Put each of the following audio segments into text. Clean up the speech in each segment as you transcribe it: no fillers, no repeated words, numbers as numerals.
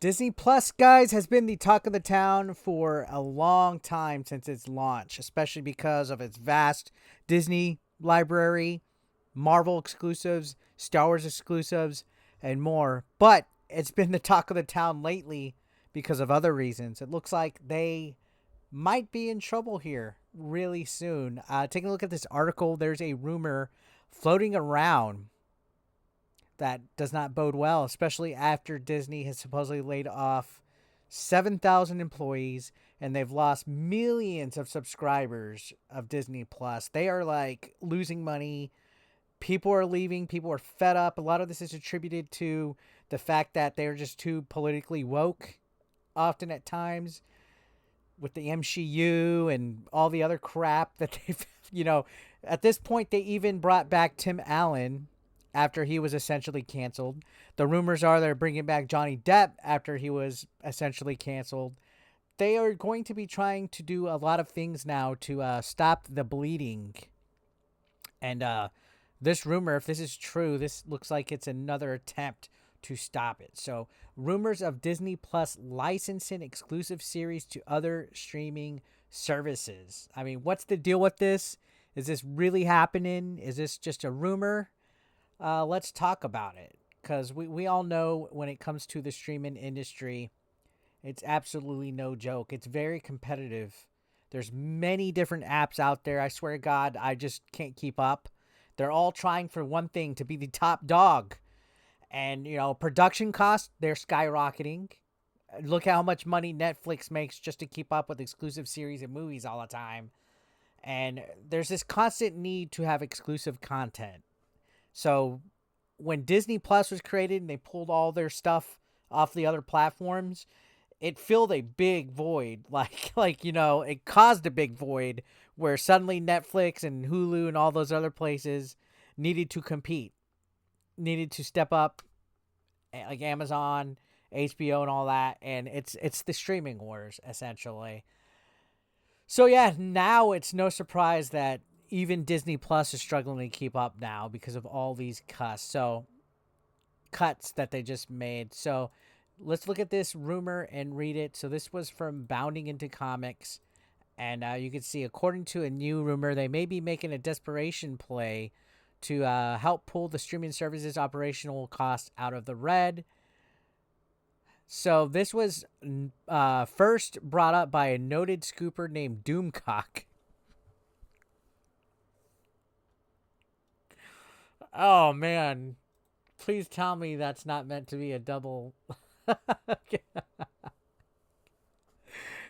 Disney Plus, guys, has been the talk of the town for a long time since its launch, especially because of its vast Disney library, Marvel exclusives, Star Wars exclusives, and more. But it's been the talk of the town lately because of other reasons. It looks like they might be in trouble here really soon. Taking a look at this article, there's a rumor floating around that does not bode well, especially after Disney has supposedly laid off 7,000 employees and they've lost millions of subscribers of Disney Plus. They are like losing money. People are leaving. People are fed up. A lot of this is attributed to the fact that they're just too politically woke, often at times, with the MCU and all the other crap that they've, at this point, they even brought back Tim Allen after he was essentially canceled. The rumors are they're bringing back Johnny Depp after he was essentially canceled. They are going to be trying to do a lot of things now to stop the bleeding. And this rumor, if this is true, this looks like it's another attempt to stop it. So, rumors of Disney Plus licensing exclusive series to other streaming services. I mean, what's the deal with this? Is this really happening? Is this just a rumor? Let's talk about it, because we all know when it comes to the streaming industry, it's absolutely no joke. It's very competitive. There's many different apps out there. I swear to God, I just can't keep up. They're all trying for one thing, to be the top dog. And, production costs, they're skyrocketing. Look how much money Netflix makes just to keep up with exclusive series and movies all the time. And there's this constant need to have exclusive content. So when Disney Plus was created and they pulled all their stuff off the other platforms, it filled a big void. It caused a big void where suddenly Netflix and Hulu and all those other places needed to compete, needed to step up, like Amazon, HBO, and all that. And it's the streaming wars, essentially. So yeah, now it's no surprise that even Disney Plus is struggling to keep up now because of all these cuts that they just made. So let's look at this rumor and read it. So this was from Bounding Into Comics. And you can see, according to a new rumor, they may be making a desperation play to help pull the streaming services operational costs out of the red. So this was first brought up by a noted scooper named Doomcock. Oh, man. Please tell me that's not meant to be a double.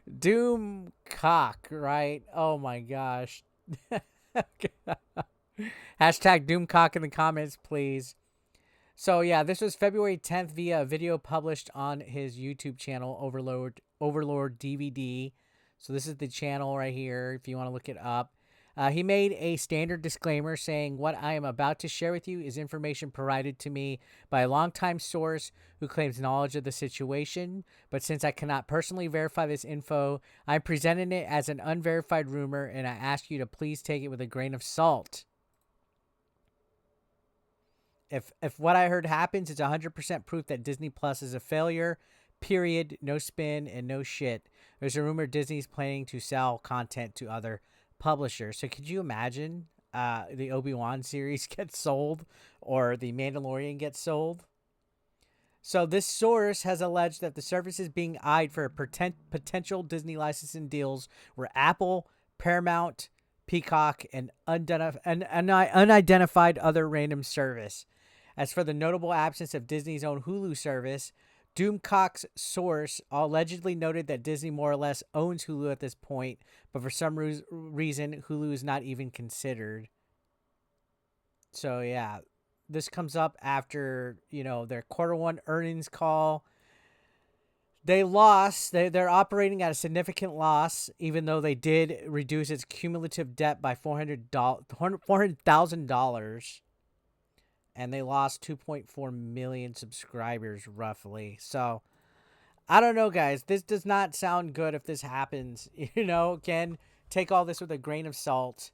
Doomcock, right? Oh, my gosh. Hashtag Doomcock in the comments, please. So, yeah, this was February 10th via a video published on his YouTube channel, Overlord DVD. So this is the channel right here if you want to look it up. He made a standard disclaimer saying, "What I am about to share with you is information provided to me by a longtime source who claims knowledge of the situation. But since I cannot personally verify this info, I'm presenting it as an unverified rumor, and I ask you to please take it with a grain of salt." If what I heard happens, it's 100% proof that Disney Plus is a failure. Period. No spin and no shit. There's a rumor Disney's planning to sell content to other publishers. So could you imagine the Obi-Wan series gets sold or the Mandalorian gets sold? So this source has alleged that the service is being eyed for potential Disney licensing deals where Apple, Paramount, Peacock, and unidentified other random service. As for the notable absence of Disney's own Hulu service, Doomcock's source allegedly noted that Disney more or less owns Hulu at this point, but for some reason, Hulu is not even considered. So, yeah, this comes up after, their quarter one earnings call. They lost. They're operating at a significant loss, even though they did reduce its cumulative debt by $400,000. And they lost 2.4 million subscribers, roughly. So, I don't know, guys. This does not sound good if this happens. Again, take all this with a grain of salt.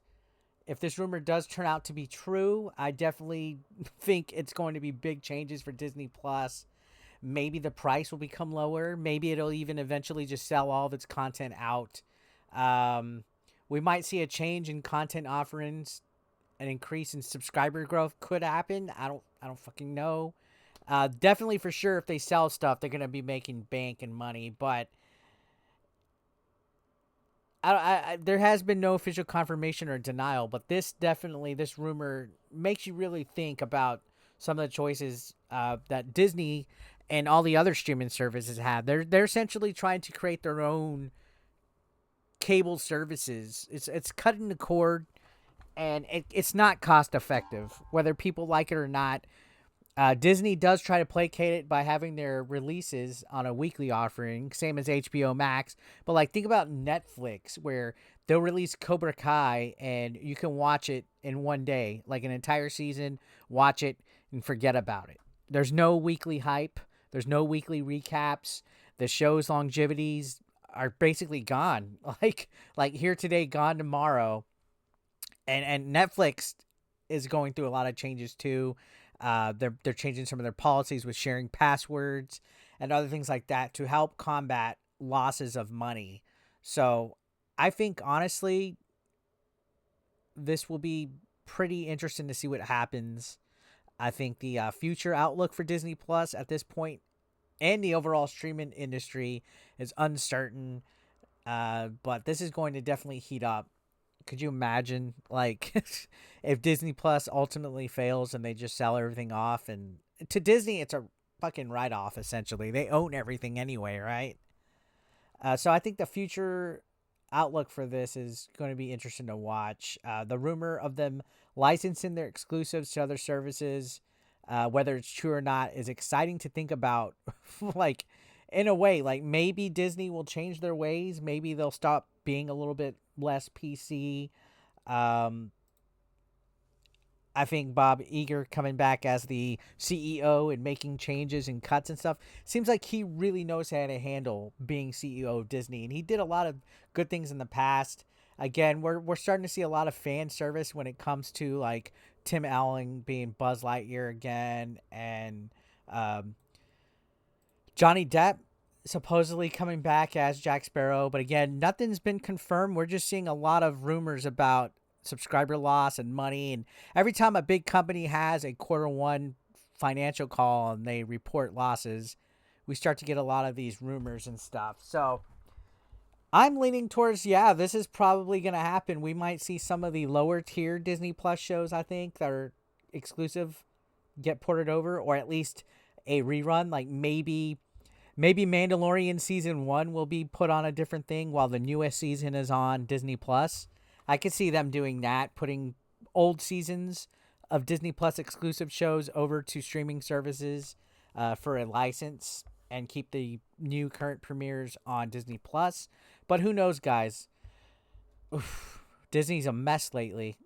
If this rumor does turn out to be true, I definitely think it's going to be big changes for Disney Plus. Maybe the price will become lower. Maybe it'll even eventually just sell all of its content out. Um, we might see a change in content offerings. An increase in subscriber growth could happen. I don't fucking know. Definitely for sure, if they sell stuff, they're gonna be making bank and money. But there has been no official confirmation or denial. But this rumor makes you really think about some of the choices that Disney and all the other streaming services have. They're essentially trying to create their own cable services. It's cutting the cord, and it's not cost effective, whether people like it or not. Disney does try to placate it by having their releases on a weekly offering, same as HBO Max. But like, think about Netflix, where they'll release Cobra Kai and you can watch it in one day, like an entire season. Watch it and forget about it. There's no weekly hype. There's no weekly recaps. The show's longevities are basically gone. Like here today, gone tomorrow. And Netflix is going through a lot of changes too. They're changing some of their policies with sharing passwords and other things like that to help combat losses of money. So I think honestly, this will be pretty interesting to see what happens. I think the future outlook for Disney Plus at this point and the overall streaming industry is uncertain. But this is going to definitely heat up. Could you imagine, like, if Disney Plus ultimately fails and they just sell everything off? And to Disney, it's a fucking write-off, essentially. They own everything anyway, right? So I think the future outlook for this is going to be interesting to watch. The rumor of them licensing their exclusives to other services, whether it's true or not, is exciting to think about. Like, in a way, like maybe Disney will change their ways. Maybe they'll stop being a little bit less PC. Um, I think Bob Iger coming back as the CEO and making changes and cuts and stuff seems like he really knows how to handle being CEO of Disney, and he did a lot of good things in the past. Again, we're starting to see a lot of fan service when it comes to like Tim Allen being Buzz Lightyear again, and Johnny Depp supposedly coming back as Jack Sparrow. But again, nothing's been confirmed. We're just seeing a lot of rumors about subscriber loss and money. And every time a big company has a Q1 financial call and they report losses, we start to get a lot of these rumors and stuff. So I'm leaning towards, yeah, this is probably going to happen. We might see some of the lower tier Disney Plus shows, I think, that are exclusive get ported over, or at least a rerun. Like maybe Mandalorian season 1 will be put on a different thing while the newest season is on Disney Plus. I could see them doing that, putting old seasons of Disney Plus exclusive shows over to streaming services for a license and keep the new current premieres on Disney Plus. But who knows, guys? Oof, Disney's a mess lately.